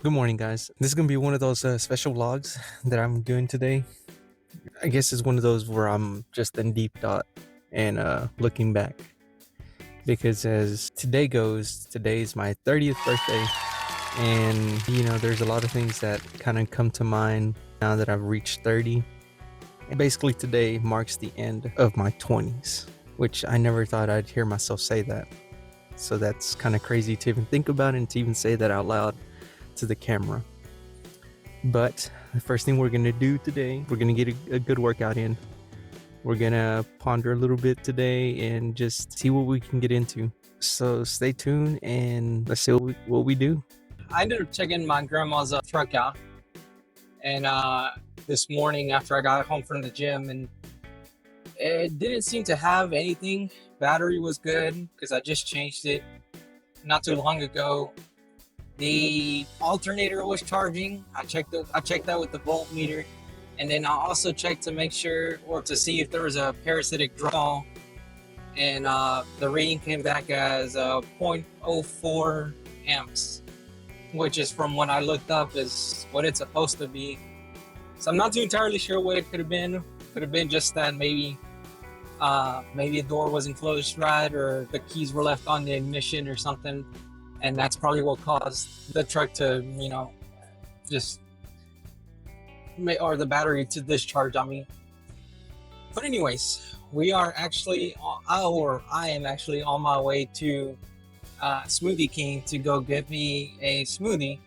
Good morning, guys. This is gonna be one of those special vlogs that I'm doing today. I guess it's one of those where I'm just in deep thought and looking back. Because as today goes, today is my 30th birthday, and there's a lot of things that kind of come to mind now that I've reached 30. And basically, today marks the end of my 20s, which I never thought I'd hear myself say that. So that's kind of crazy to even think about and to even say that out loud to the camera. But the first thing we're gonna do today, we're gonna get a good workout in. We're gonna ponder a little bit today and just see what we can get into. So stay tuned and let's see what we do. I ended up checking my grandma's truck out, and this morning after I got home from the gym, and it didn't seem to have anything. Battery was good because I just changed it not too long ago. The alternator was charging. I checked that with the voltmeter, and then I also checked to make sure or to see if there was a parasitic draw, and the reading came back as 0.04 amps, which is, from when I looked up, is what it's supposed to be. So I'm not too entirely sure what it could have been. Could have been just that maybe a door wasn't closed right, or the keys were left on the ignition or something, and that's probably what caused the truck to, just or the battery to discharge on me. But anyways, we are actually, or I am actually on my way to Smoothie King to go get me a smoothie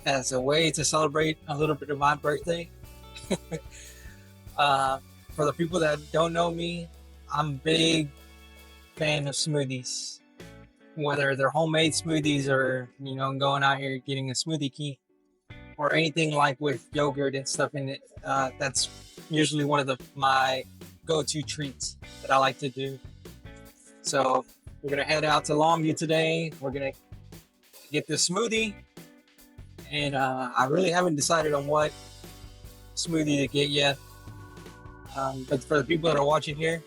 as a way to celebrate a little bit of my birthday. For the people that don't know me, I'm a big fan of smoothies, whether they're homemade smoothies or going out here getting a smoothie key or anything like with yogurt and stuff in it. That's usually one of my go-to treats that I like to do. So we're gonna head out to Longview today. We're gonna get this smoothie, and I really haven't decided on what smoothie to get yet. But for the people that are watching here,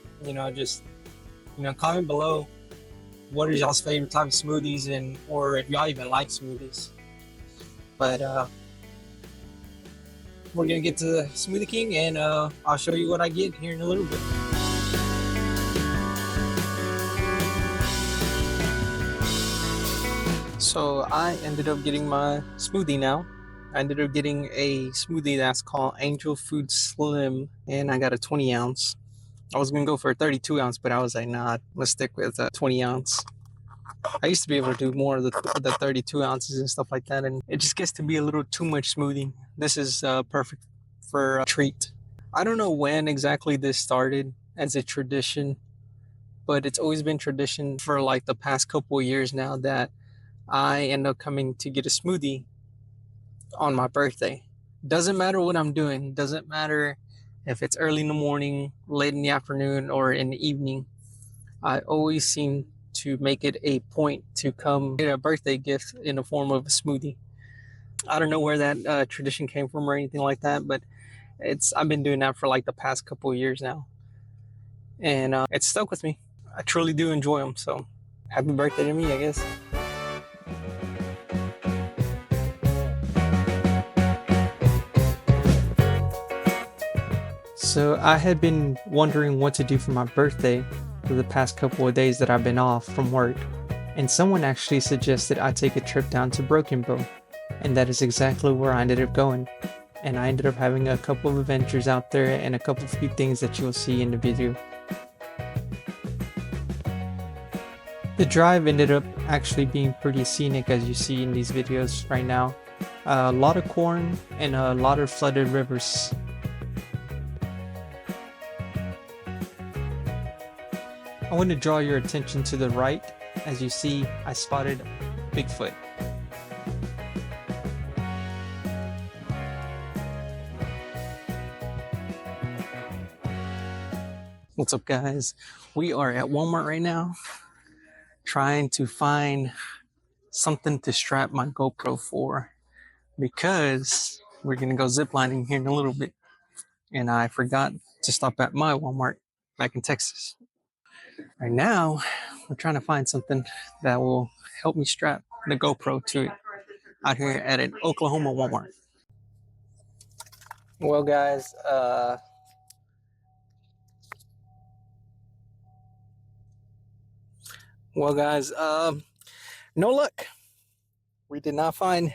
just comment below what is y'all's favorite type of smoothies, and or if y'all even like smoothies. But we're gonna get to the Smoothie King, and I'll show you what I get here in a little bit. So I ended up getting my smoothie now. I ended up getting a smoothie that's called Angel Food Slim, and I got a 20 ounce. I was gonna go for a 32 ounce, but I was like, nah, let's stick with a 20 ounce. I used to be able to do more of the 32 ounces and stuff like that, and it just gets to be a little too much smoothie. This is perfect for a treat. I don't know when exactly this started as a tradition, but it's always been tradition for like the past couple of years now that I end up coming to get a smoothie on my birthday. Doesn't matter what I'm doing. Doesn't matter if it's early in the morning, late in the afternoon, or in the evening. I always seem to make it a point to come get a birthday gift in the form of a smoothie. I don't know where that tradition came from or anything like that, but I've been doing that for like the past couple of years now, and it's stuck with me. I truly do enjoy them, so happy birthday to me, I guess. So I had been wondering what to do for my birthday for the past couple of days that I've been off from work, and someone actually suggested I take a trip down to Broken Bow, and that is exactly where I ended up going. And I ended up having a couple of adventures out there and a couple of few things that you'll see in the video. The drive ended up actually being pretty scenic, as you see in these videos right now. A lot of corn and a lot of flooded rivers. I want to draw your attention to the right. As you see, I spotted Bigfoot. What's up, guys? We are at Walmart right now, trying to find something to strap my GoPro for, because we're gonna go ziplining here in a little bit, and I forgot to stop at my Walmart back in Texas. Right now, we're trying to find something that will help me strap the GoPro to it. out here at an Oklahoma Walmart. Well, guys, no luck. We did not find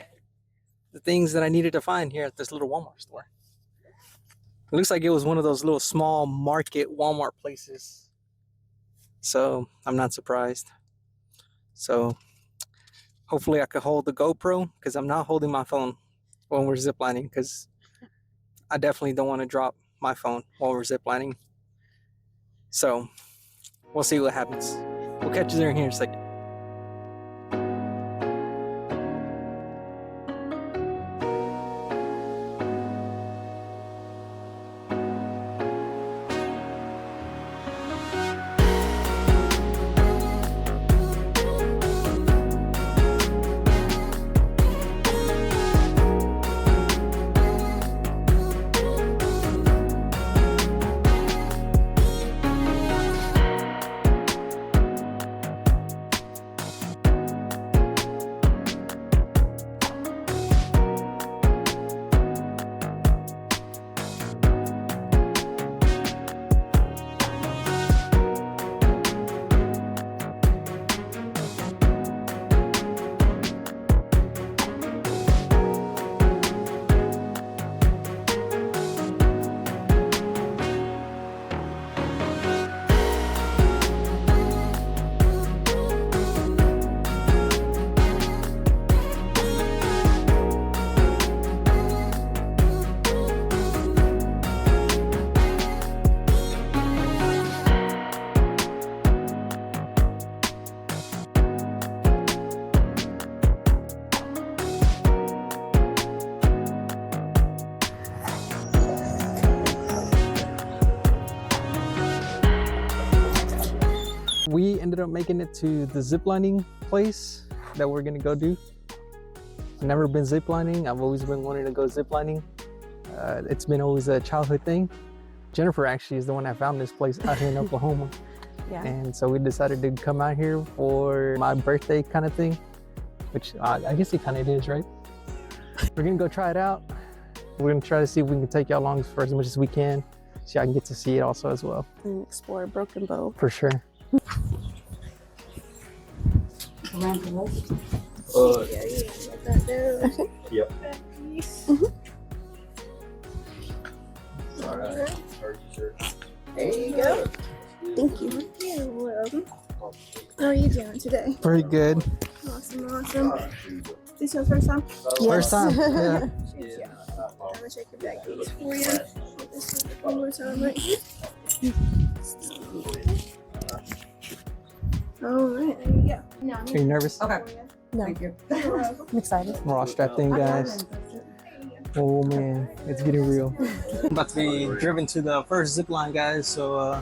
the things that I needed to find here at this little Walmart store. It looks like it was one of those little small market Walmart places. So I'm not surprised. So hopefully I could hold the GoPro, because I'm not holding my phone when we're ziplining, because I definitely don't want to drop my phone while we're ziplining. So we'll see what happens. We'll catch you there in here in a second. We ended up making it to the ziplining place that we're gonna go do. I've never been ziplining. I've always been wanting to go ziplining. It's been always a childhood thing. Jennifer actually is the one that found this place out here in Oklahoma. Yeah. And so we decided to come out here for my birthday kind of thing, which I guess it kind of is, right? We're gonna go try it out. We're gonna try to see if we can take y'all along for as much as we can, so I can get to see it also as well. And explore Broken Bow. For sure. Around the lake. Yep. Alright. There you go. Thank you. You're welcome. How are you doing today? Pretty good. Awesome. This your first time? First time. Yeah. Yeah. I'm gonna check your back piece for you. This is one more time right here. Alright, there you go. Are you nervous? Okay. No. Thank you. I'm excited. We're all strapped in, guys. Oh man, it's getting real. I'm about to be driven to the first zip line, guys, so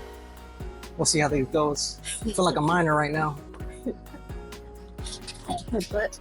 we'll see how it goes. I feel like a minor right now. But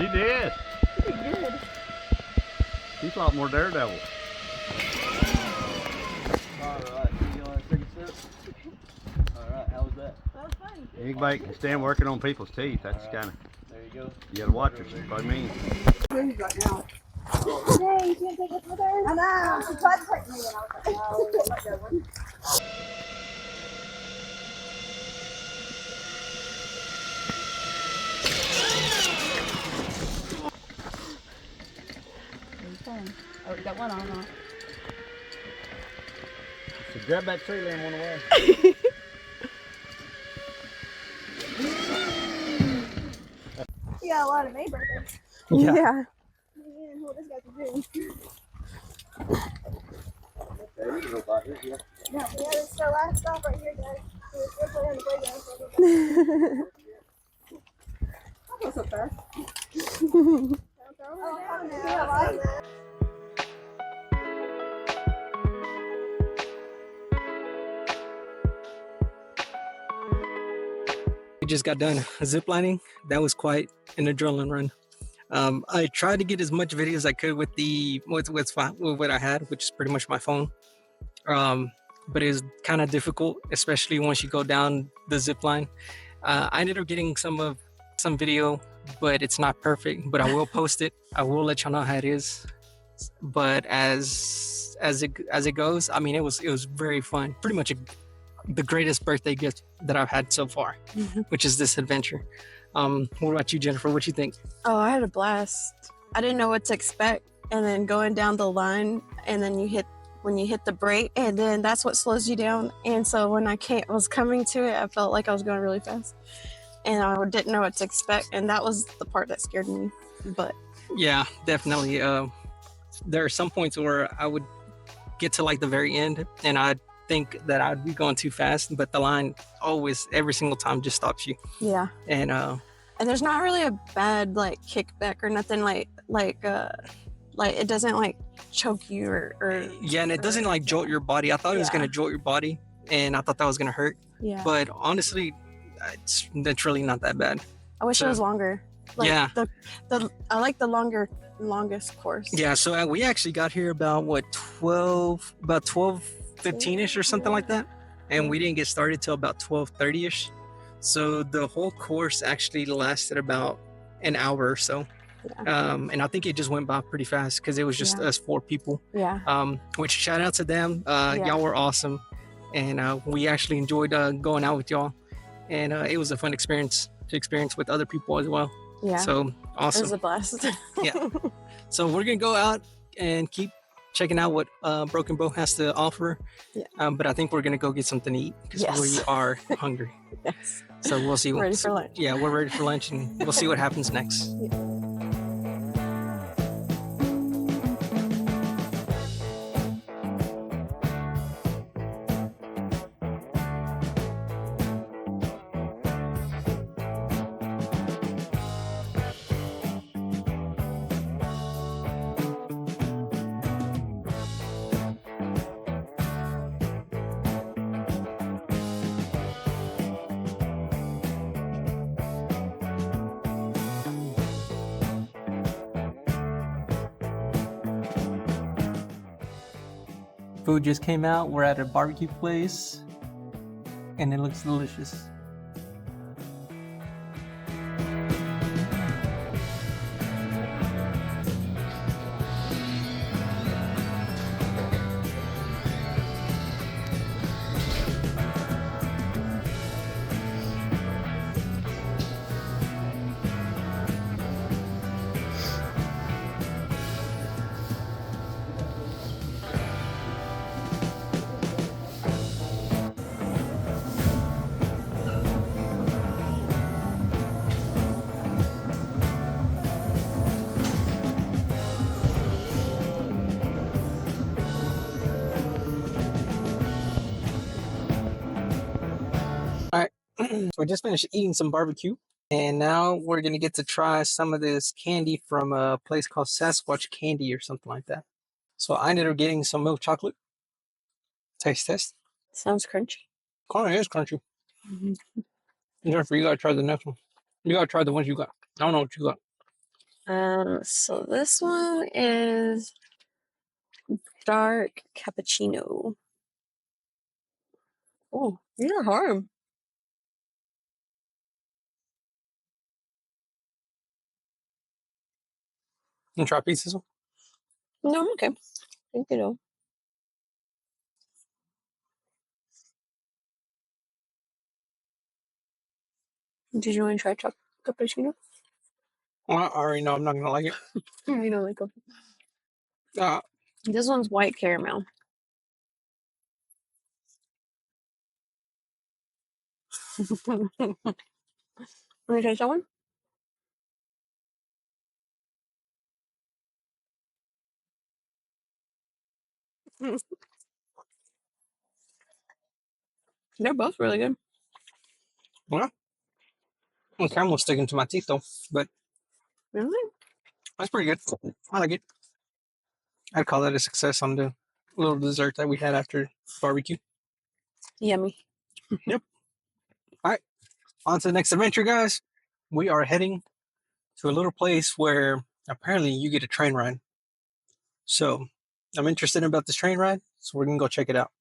She did. She did good. She fought more daredevil. Alright, you want to take a sip? Alright, how was that? That was fun. Anybody can stand working on people's teeth. That's kind of, There you go. you gotta watch her. She's probably mean. Right now. Hey, you can't take us with her? I know. She tried to take me and I was like, no, I'm not going. Oh, we got one on, huh? So grab that tree limb on the way. You got a lot of May birthdays. Yeah. Man, what this guy's doing. Okay, you can go by here, yeah. No, yeah, this is our last stop right here, guys. We're playing on the playground. That was so fast. Oh, now. We just got done ziplining. That was quite an adrenaline run. I tried to get as much video as I could with what I had, which is pretty much my phone. But it was kind of difficult, especially once you go down the zip line. I ended up getting some video, but it's not perfect. But I will post it. I will let y'all know how it is. But as it goes, I mean, it was very fun. Pretty much the greatest birthday gift that I've had so far, which is this adventure. What about you, Jennifer? What you think? Oh, I had a blast. I didn't know what to expect, and then going down the line, and then when you hit the brake, and then that's what slows you down. And so when I was coming to it, I felt like I was going really fast, and I didn't know what to expect, and that was the part that scared me. But Yeah, definitely. There are some points where I would get to like the very end, and I'd think that I'd be going too fast, but the line always, every single time, just stops you. yeah, And there's not really a bad like kickback or nothing like it doesn't like choke you or yeah, and it doesn't like jolt your body. I thought it was Yeah. gonna jolt your body, and I thought that was gonna hurt. yeah. But honestly, it's really not that bad. I wish it was longer. Like, Yeah. I like the longest course. Yeah, so we actually got here about 12:15ish or something like that, and we didn't get started till about 12:30ish. So the whole course actually lasted about an hour or so. And I think it just went by pretty fast because it was just Yeah. us 4 people. Yeah. Which shout out to them. Y'all were awesome, and we actually enjoyed going out with y'all, and it was a fun experience to experience with other people as well. Yeah. So It awesome. was a blast. Yeah. So we're gonna go out and keep checking out what Broken Bow has to offer. Yeah. But I think we're gonna go get something to eat because Yes. we are hungry. Yes. So we'll see. Ready for lunch. Yeah, we're ready for lunch, and we'll see what happens next. Food just came out. We're at a barbecue place, and it looks delicious. So we just finished eating some barbecue, and now we're gonna get to try some of this candy from a place called Sasquatch Candy or something like that. So I ended up getting some milk chocolate. Taste test. Sounds crunchy. Kind of is crunchy. Jennifer, you gotta try the next one. You gotta try the ones you got. I don't know what you got. So this one is dark cappuccino. Oh, these are hard. You try pieces? No, I'm okay. Thank you though. Did you want to try cappuccino? Well, I already know I'm not gonna like it. You don't like coffee. Uh, This one's white caramel. Want to try that one? They're both really good. well, the caramel's sticking to my teeth though, but Really? that's pretty good. I like it. I'd call that a success on the little dessert that we had after barbecue. Yummy. Yep. All right, on to the next adventure, guys. We are heading to a little place where apparently you get a train ride. So I'm interested about this train ride, so we're gonna go check it out.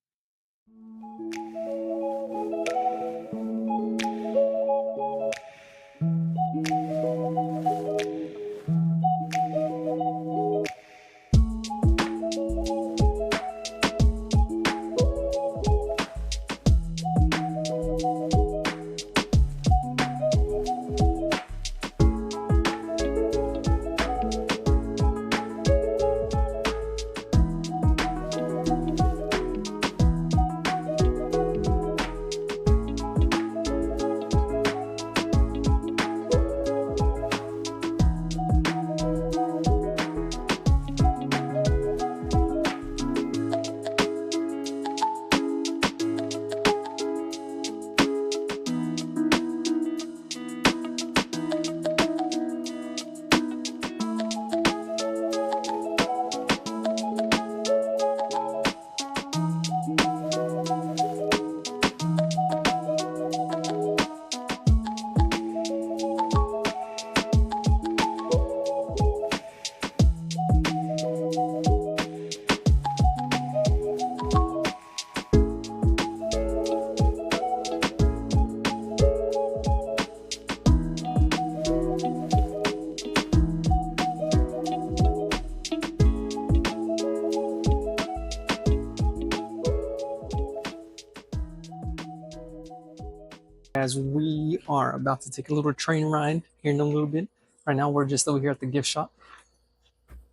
As we are about to take a little train ride here in a little bit. Right now, we're just over here at the gift shop.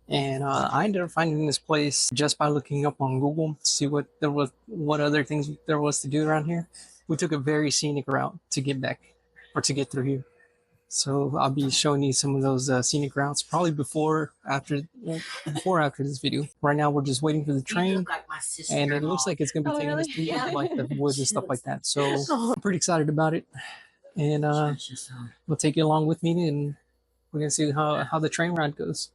And I ended up finding this place just by looking up on Google to see what other things there was to do around here. We took a very scenic route to get back or to get through here. So I'll be showing you some of those scenic routes probably before after this video. Right now we're just waiting for the train, and it looks like it's gonna be taking us through like the woods and stuff like that. So I'm pretty excited about it, and we'll take you along with me, and we're gonna see how the train ride goes.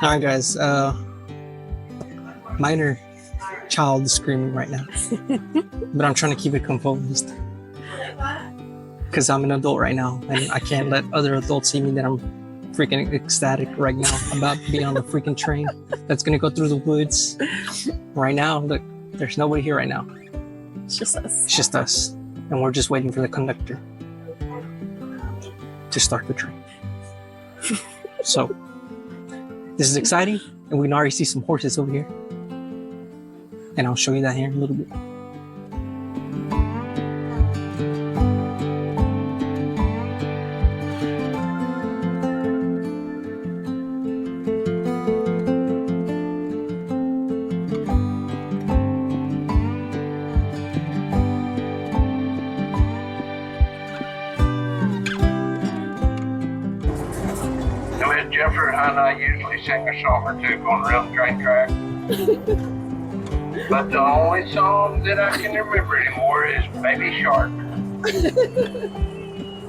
All right, guys. Minor child is screaming right now, but I'm trying to keep it composed because I'm an adult right now, and I can't let other adults see me that I'm freaking ecstatic right now about being on the freaking train that's gonna go through the woods. Right now, look, there's nobody here right now. It's just us. It's just us, and we're just waiting for the conductor to start the train. So. This is exciting, and we can already see some horses over here. And I'll show you that here in a little bit. Jeffrey and I usually sing a song or two going around the train track. But the only song that I can remember anymore is Baby Shark.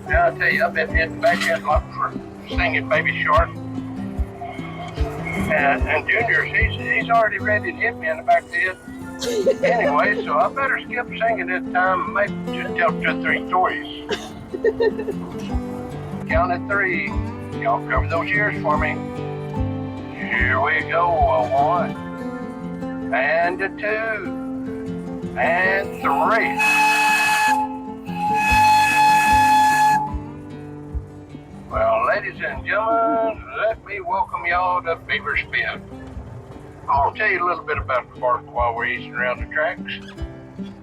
Now I'll tell you, I've been hitting back end lot for singing Baby Shark. And Junior, he's already ready to hit me in the back of the head. Anyway, so I better skip singing this time, maybe just tell 2 or 3 stories. Count at 3. Y'all cover those ears for me. Here we go. A 1, and a 2, and 3. Well, ladies and gentlemen, let me welcome y'all to Beavers Bend. I'll tell you a little bit about the park while we're easing around the tracks.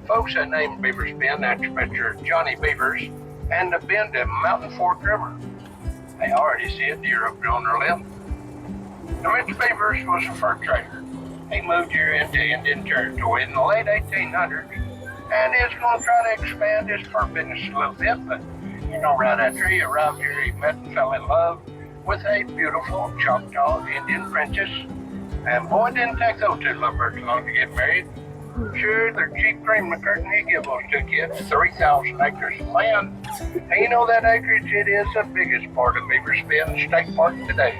Folks that named Beavers Bend after Mr. Johnny Beavers and the bend at Mountain Fork River. They already see a deer up there on their left. Now, Mr. Beavers was a fur trader. He moved here into Indian Territory in the late 1800s and is going to try to expand his fur business a little bit, but you know, right after he arrived here, he met and fell in love with a beautiful Choctaw Indian princess. And boy, didn't take those 2 lovebirds long to get married. Sure, their chief cream of the curtain, he gave those 2 kids 3,000 acres of land. And you know that acreage, it is the biggest part of Beavers Bend State Park today.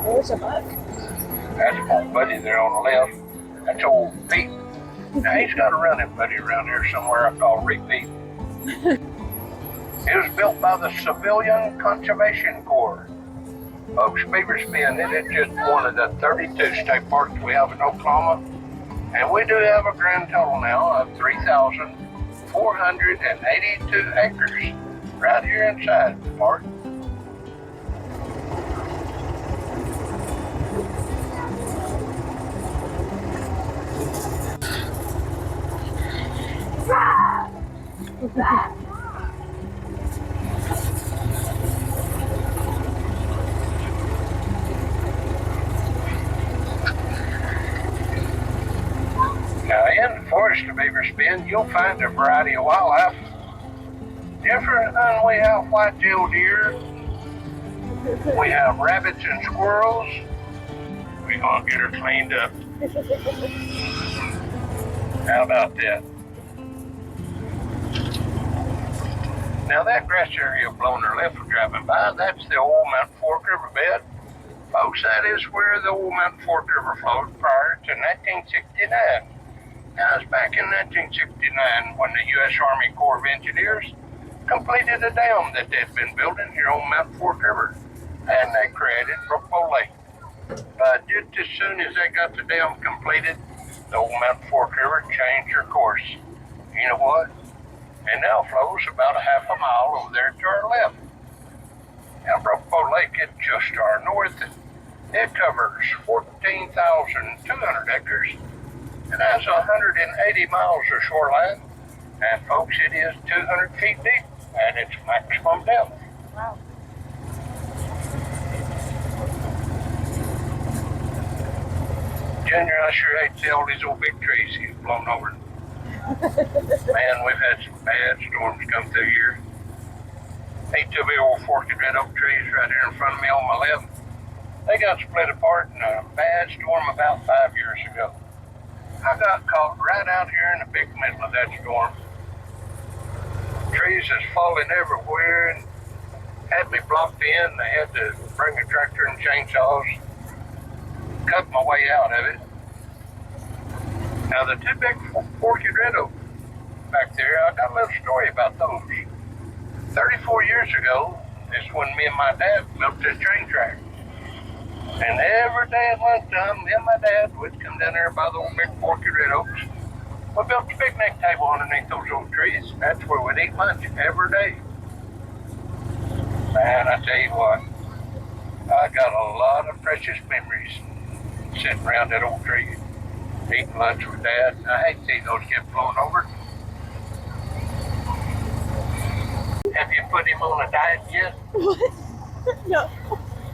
There's a buck. That's my buddy there on the left. That's old Pete. Now, he's got a running buddy around here somewhere I call Rick Pete. It was built by the Civilian Conservation Corps. Folks, Beavers Bend, it is just one of the 32 state parks we have in Oklahoma. And we do have a grand total now of 3,482 acres right here inside the park. Now, in the forest of Beavers Bend, you'll find a variety of wildlife. Different than we have white-tailed deer. We have rabbits and squirrels. We're gonna get her cleaned up. How about that? Now that grass area blown her left was driving by, that's the old Mountain Fork River bed. Folks, that is where the old Mountain Fork River flowed prior to 1969. Now, it's back in 1969 when the U.S. Army Corps of Engineers completed a dam that they'd been building here on Mountain Fork River, and they created Broken Bow Lake. But just as soon as they got the dam completed, the old Mountain Fork River changed her course. You know what? It now flows about a half a mile over there to our left. Now, Broken Bow Lake is just to our north. It covers 14,200 acres. It has 180 miles of shoreline, and folks, it is 200 feet deep at its maximum depth. Wow. Junior, I sure hate to see all these old big trees get blown over. Man, we've had some bad storms come through here. 8 two big old forked red oak trees right here in front of me on my left. They got split apart in a bad storm about 5 years ago. I got caught right out here in the big middle of that storm. Trees is falling everywhere and had me blocked in. I had to bring a tractor and chainsaws, cut my way out of it. Now the 2 big forked red oak back there, I got a little story about those. 34 years ago is when me and my dad built this train track. And every day at lunchtime, me and my dad would come down there by the old big forked red oaks. We built a picnic table underneath those old trees. That's where we'd eat lunch every day. Man, I tell you what, I got a lot of precious memories sitting around that old tree, eating lunch with Dad. I hate to see those get blown over. Have you put him on a diet yet? What? No.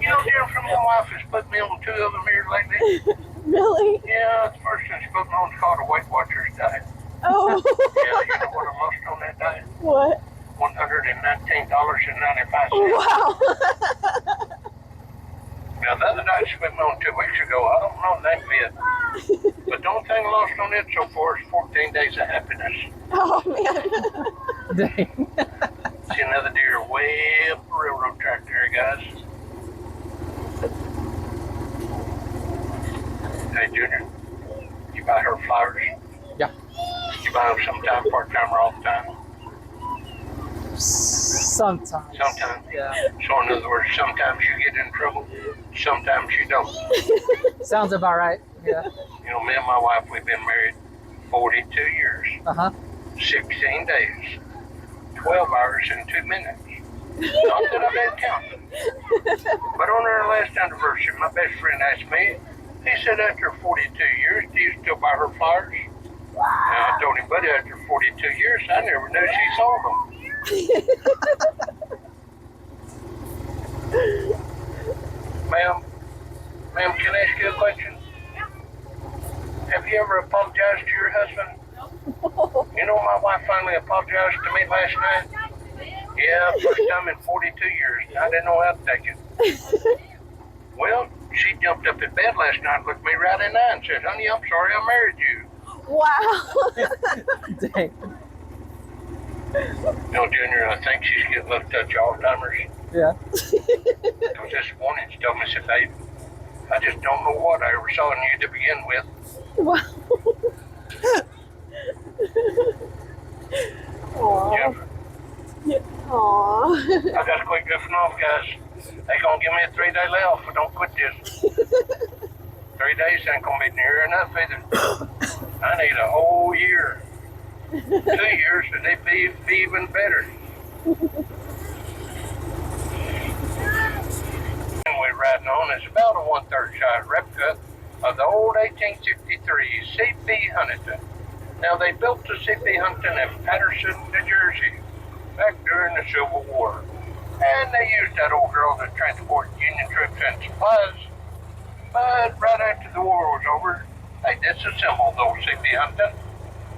You know, dear, from my wife has put me on 2 of them here lately. Really? Yeah, the first one she put me on is called a Weight Watchers diet. Oh. Yeah, you know what I lost on that diet? What? $119.95. Wow. the other night swimming on 2 weeks ago, I don't know that bit. But the only thing lost on it so far is 14 days of happiness. Oh man. Dang. See another deer way up the railroad track there, guys. Hey, Junior, you buy her flowers? Yeah. You buy them sometime, part-time, or all the time? Sometimes. Sometimes. Yeah. So in other words, sometimes you get in trouble, sometimes you don't. Sounds about right. Yeah. You know, me and my wife, we've been married 42 years, Uh-huh. 16 days, 12 hours and 2 minutes. Not that I've been counting. But on our last anniversary, my best friend asked me, he said, after 42 years, do you still buy her flowers? And I told him, buddy, after 42 years, I never knew she sold them. Ma'am, can I ask you a question? Have you ever apologized to your husband? You know, my wife finally apologized to me last night. Yeah, first time in 42 years. I didn't know how to take it. Well, she jumped up in bed last night, looked me right in the eye and said, honey, I'm sorry I married you. Wow. Dang. No, Junior, I think she's getting a little touch Alzheimer's. Yeah. Because this morning she told me, she said, babe, I just don't know what I ever saw in you to begin with. Wow. Aww. Jennifer, Aww. I gotta quit goofing off, guys. They gonna give me a 3-day layoff if I don't quit this. 3 days ain't gonna be near enough either. I need a whole year. 2 years, and they'd be even better. And we're riding on is about a 1/3 size replica of the old 1863 C.P. Huntington. Now, they built the C.P. Huntington in Patterson, New Jersey, back during the Civil War. And they used that old girl to transport Union troops and supplies. But right after the war was over, they disassembled those C.P. Huntington.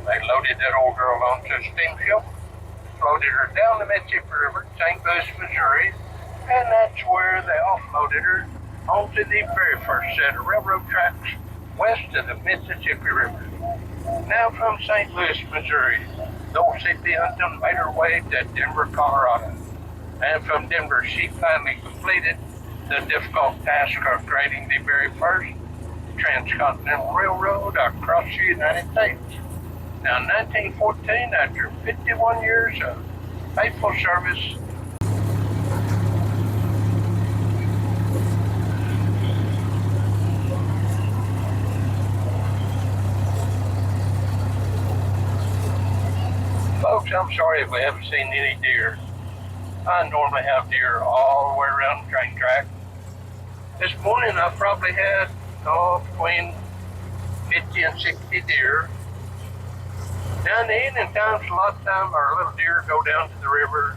They loaded that old girl onto a steamship, floated her down the Mississippi River, St. Louis, Missouri, and that's where they offloaded her onto the very first set of railroad tracks west of the Mississippi River. Now from St. Louis, Missouri, those C.P. Huntington made her way to Denver, Colorado. And from Denver, she finally completed the difficult task of creating the very first transcontinental railroad across the United States. Now, in 1914, after 51 years of faithful service, folks, I'm sorry if we haven't seen any deer. I normally have deer all the way around the train track. This morning, I probably had between 50 and 60 deer. Now in the evening times, a lot of time our little deer go down to the river.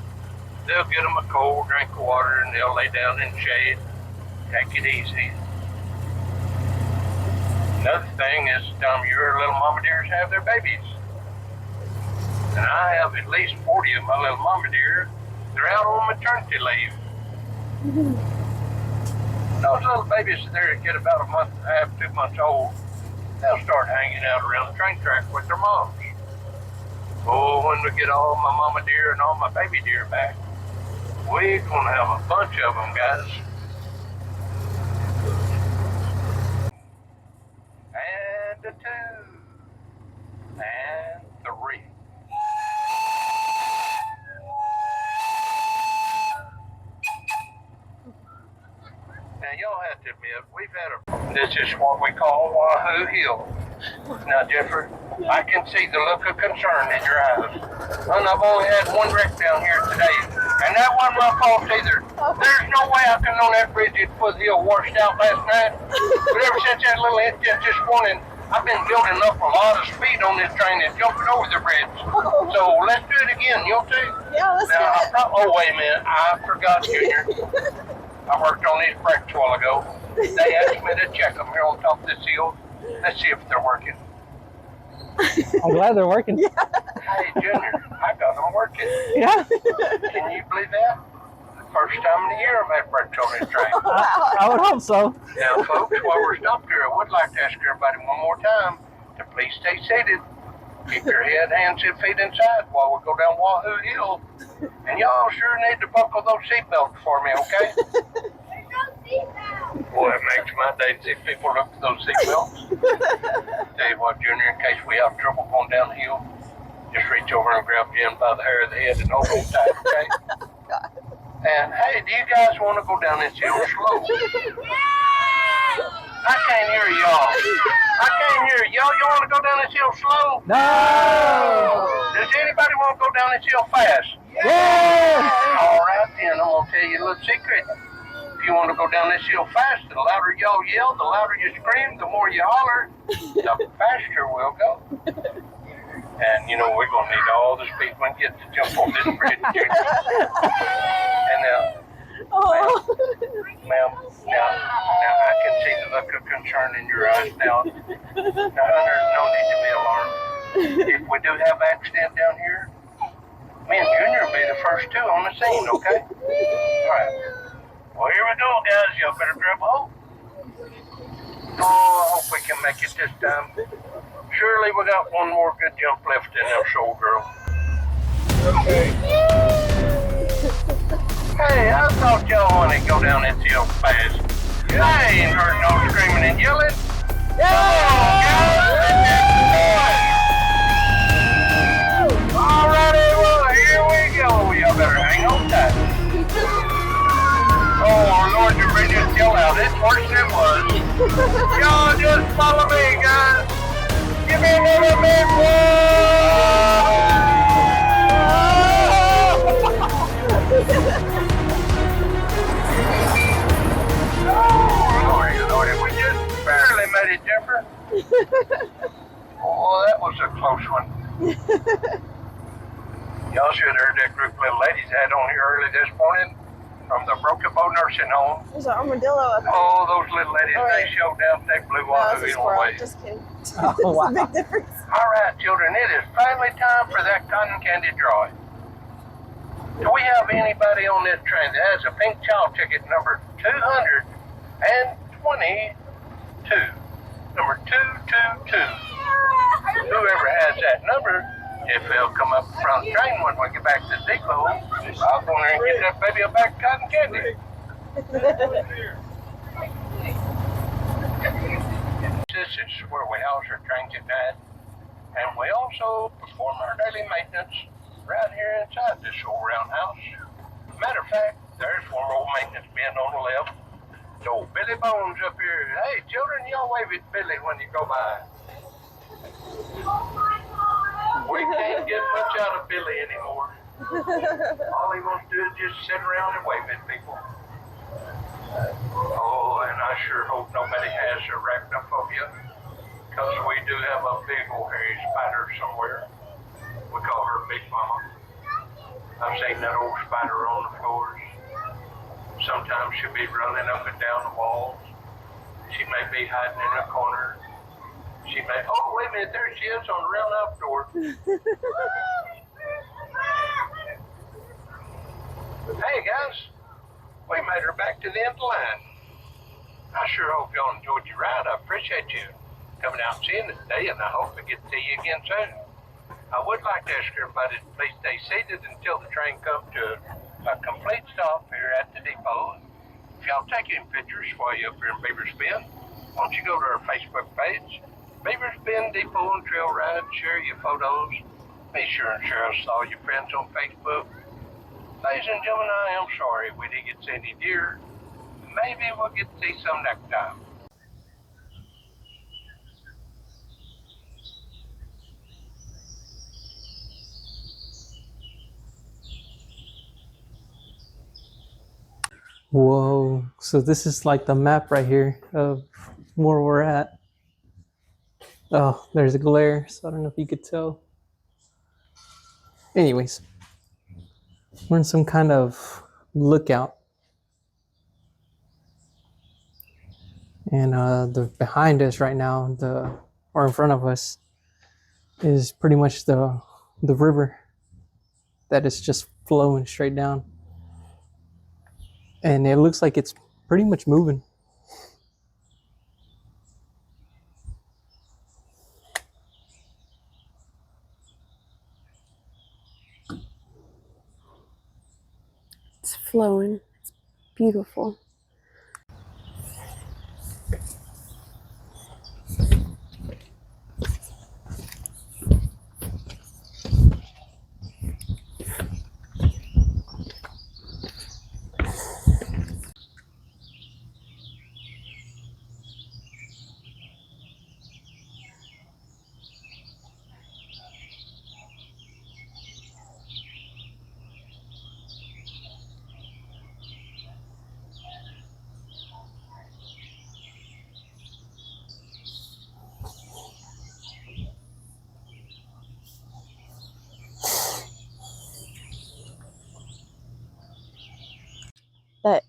They'll get them a cold drink of water and they'll lay down in the shade, take it easy. Another thing is the time of year little mama deers have their babies. And I have at least 40 of my little mama deer. They're out on maternity leave. Those little babies there get about a month and a half, 2 months old, they'll start hanging out around the train track with their moms. Oh, when we get all my mama deer and all my baby deer back, we're gonna have a bunch of them, guys. And a 2. And 3. Now, y'all have to admit, we've had this is what we call Wahoo Hill. Now, Jeffrey, I can see the look of concern in your eyes. And I've only had one wreck down here today, and that wasn't my fault either. There's no way I can know that bridge at Foothill washed out last night. But ever since that little incident this morning, I've been building up a lot of speed on this train and jumping over the bridge. So let's do it again, you want to? Yeah, let's do it. Oh, wait a minute. I forgot, Junior. I worked on these brakes a while ago. They asked me to check them here on top of this hill. Let's see if they're working. I'm glad they're working. Yeah. Hey, Junior, I got them working. Yeah. Can you believe that? The first time time of the year I've had breakfast on this train. I would hope so. Now, folks, while we're stopped here, I would like to ask everybody one more time to please stay seated. Keep your head, hands, and feet inside while we go down Wahoo Hill. And y'all sure need to buckle those seatbelts for me, okay? Boy, it makes my day to see people look at those seatbelts. Tell you what, Junior, in case we have trouble going down the hill, just reach over and grab Jim by the hair of the head and hold on tight, okay? And hey, do you guys want to go down this hill slow? I can't hear y'all. I can't hear y'all. You want to go down this hill slow? No! Does anybody want to go down this hill fast? Yeah! All right, then I'm going to tell you a little secret. If you want to go down this hill fast, the louder y'all yell, the louder you scream, the more you holler, the faster we'll go. And, you know, we're going to need all the speed we can get to jump on this bridge, Junior. And now, ma'am, now I can see the look of concern in your eyes now. Now, there's no need to be alarmed. If we do have an accident down here, me and Junior will be the first two on the scene, okay? All right. Well, here we go, guys. Y'all better grab hold. Oh, I hope we can make it this time. Surely we got one more good jump left in our show, girl. Okay. Hey, I thought y'all wanted to go down this hill fast. I ain't heard no screaming and yelling. Alrighty, well, here we go. Y'all better hang on tight. Oh, Lord, you bring this hill out. It's worse than it was. Y'all just follow me, guys. Give me a little bit Lordy, we just barely made it, Jumper. Oh, that was a close one. Y'all should have heard that group of little ladies had on here early this morning from the Broken Bow nursing home. There's an armadillo up there. Oh, those little ladies, Right. they showed down, they blew No, off it's a the squirrel. away. Just kidding. Oh, wow. It's a big difference. All right, children, it is finally time for that cotton candy drawing. Do we have anybody on this train that has a pink child ticket number 222? Number 222. Whoever has that number, if they'll come up front of the train when we get back to the depot, I'll go in there and get that baby a bag of cotton candy. This is where we house our trains at night, and we also perform our daily maintenance right here inside this old roundhouse. Matter of fact, there's one old maintenance bin on the left. The old Billy Bones up here. Hey, children, y'all wave at Billy when you go by. We can't get much out of Billy anymore. All he wants to do is just sit around and wave at people. Oh, and I sure hope nobody has arachnophobia, because we do have a big old hairy spider somewhere. We call her Big Mama. I've seen that old spider on the floors. Sometimes she'll be running up and down the walls. She may be hiding in a corner. She may, oh, wait a minute, there she is on the round up door. Hey, guys, we made her back to the end of the line. I sure hope y'all enjoyed your ride. I appreciate you coming out and seeing it today, and I hope to get to see you again soon. I would like to ask everybody to please stay seated until the train comes to a complete stop here at the depot. If y'all take any pictures while you're up here in Beavers Bend, why don't you go to our Facebook page, Beavers Bend Depot and Trail Ride, share your photos. Be sure and share us with all your friends on Facebook. Ladies and gentlemen, I am sorry we didn't get to see any deer. Maybe we'll get to see some next time. Whoa. So this is like the map right here of where we're at. Oh, there's a glare, so I don't know if you could tell. Anyways, we're in some kind of lookout. And the behind us right now, or in front of us, is pretty much the river that is just flowing straight down. And it looks like it's pretty much moving. It's flowing. It's beautiful. That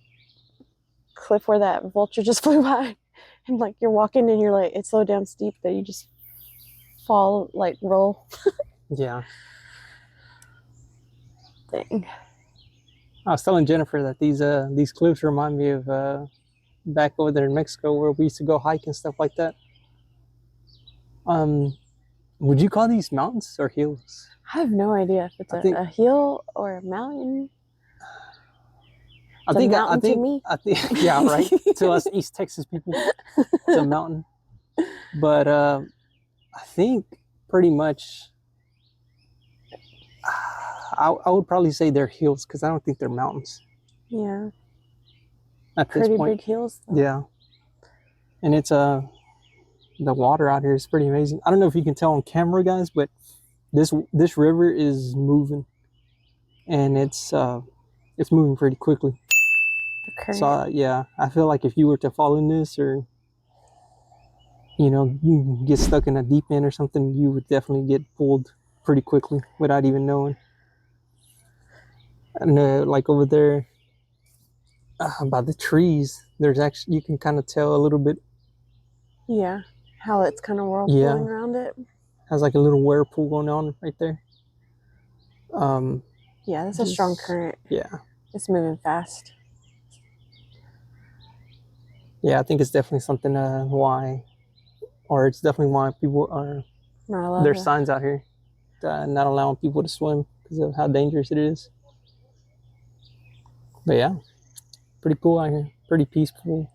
cliff where that vulture just flew by, and like you're walking and you're like, it's so damn steep that you just fall, like roll. Yeah. Thing. I was telling Jennifer that these cliffs remind me of back over there in Mexico where we used to go hike and stuff like that. Would you call these mountains or hills? I have no idea if it's a hill or a mountain. I think to me. yeah, right. To us East Texas people, it's a mountain. But I think pretty much I would probably say they're hills because I don't think they're mountains. Yeah. At this Pretty point. big hills, though. Yeah. And it's the water out here is pretty amazing. I don't know if you can tell on camera, guys, but this river is moving, and it's moving pretty quickly. Okay. So yeah, I feel like if you were to fall in this, or you get stuck in a deep end or something, you would definitely get pulled pretty quickly without even knowing. And like over there by the trees, there's actually, you can kind of tell a little bit. Yeah, how it's kind of whirlpooling around it. Has like a little whirlpool going on right there. Yeah, that's a strong current. Yeah. It's moving fast. Yeah, I think it's definitely something why people are, there's signs out here not allowing people to swim because of how dangerous it is. But yeah, pretty cool out here, pretty peaceful.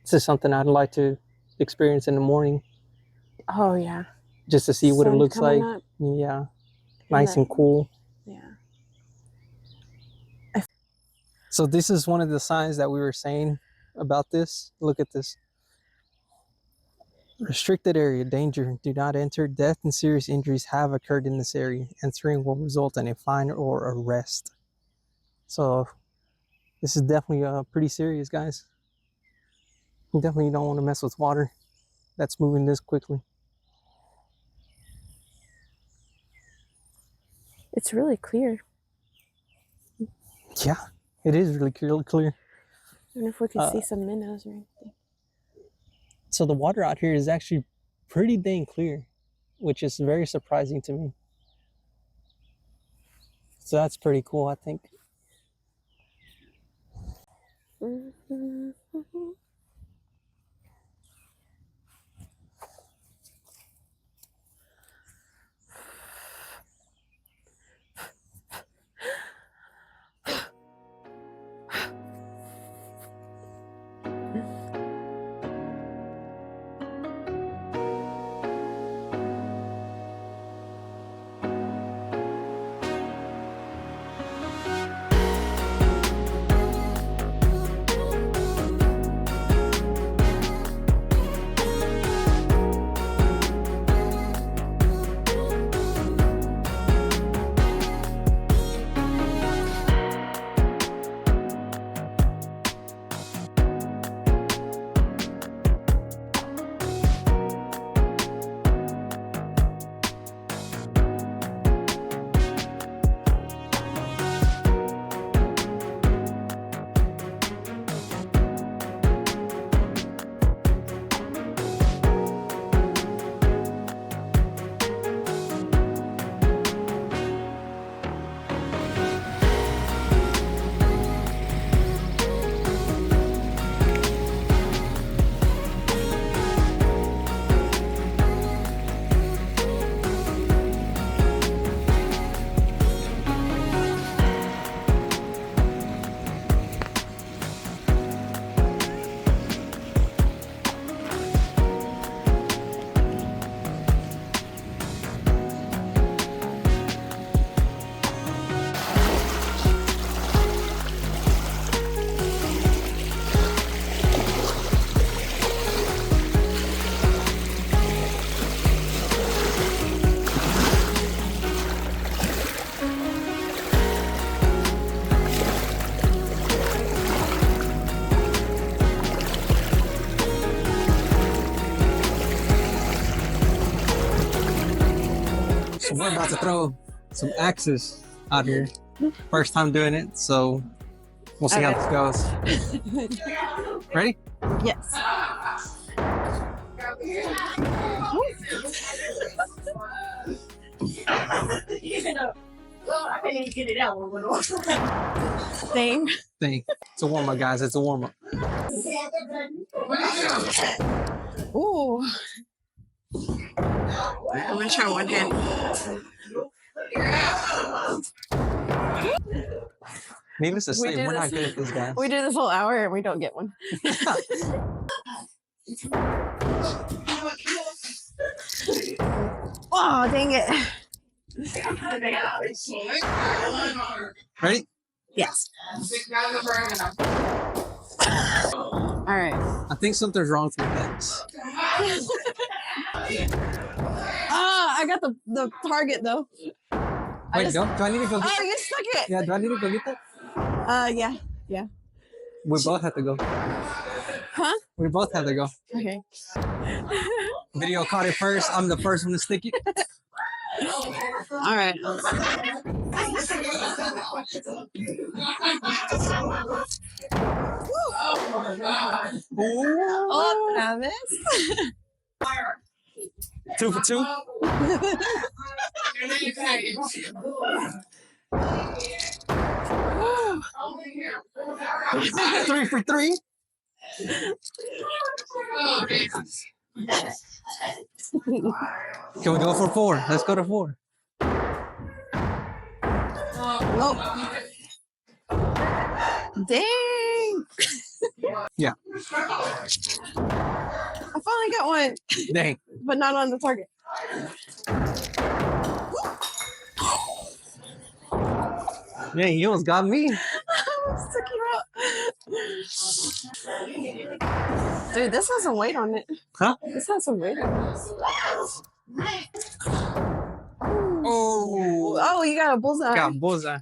This is something I'd like to experience in the morning. Oh yeah. Just to see what it looks like. Up. Yeah, nice and cool. Yeah. So this is one of the signs that we were saying about this. Look at this. Restricted area, danger, do not enter. Death and serious injuries have occurred in this area. Entering will result in a fine or arrest. So this is definitely pretty serious, guys. You definitely don't want to mess with water that's moving this quickly. It's really clear. Yeah, it is really clear. I wonder if we could see some minnows or anything. So the water out here is actually pretty dang clear, which is very surprising to me. So that's pretty cool, I think. about to throw some axes out here. First time doing it, so we'll see how this goes. Ready? Yes. I can't even get it out. Same. Thing. It's a warm up, guys. It's a warm up. Ooh. I'm gonna try one hand. Needless to We say, do we're not this- good at this, guys. We do this whole hour and we don't get one. Oh, dang it. Ready? Yes. All right. I think something's wrong with your legs. I got the target though. Wait, just- do I need to go get Oh, you stuck it. Yeah, do I need to go get that? Yeah. We both have to go. Huh? We both have to go. Okay. Video caught it first. I'm the first one to stick it. All right. Oh, Travis. 2 for 2. Three for 3. Can we go for 4? Let's go to 4. Oh. Dang. Yeah. I finally got one, Dang. but not on the target. Yeah, you almost got me. Took you out. Dude, this has some weight on it. Huh? This has some weight on it. Oh. Oh, you got a bullseye. Got bullseye.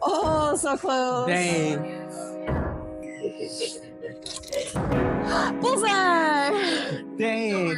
Oh, so close. Dang. Bullseye. Dang.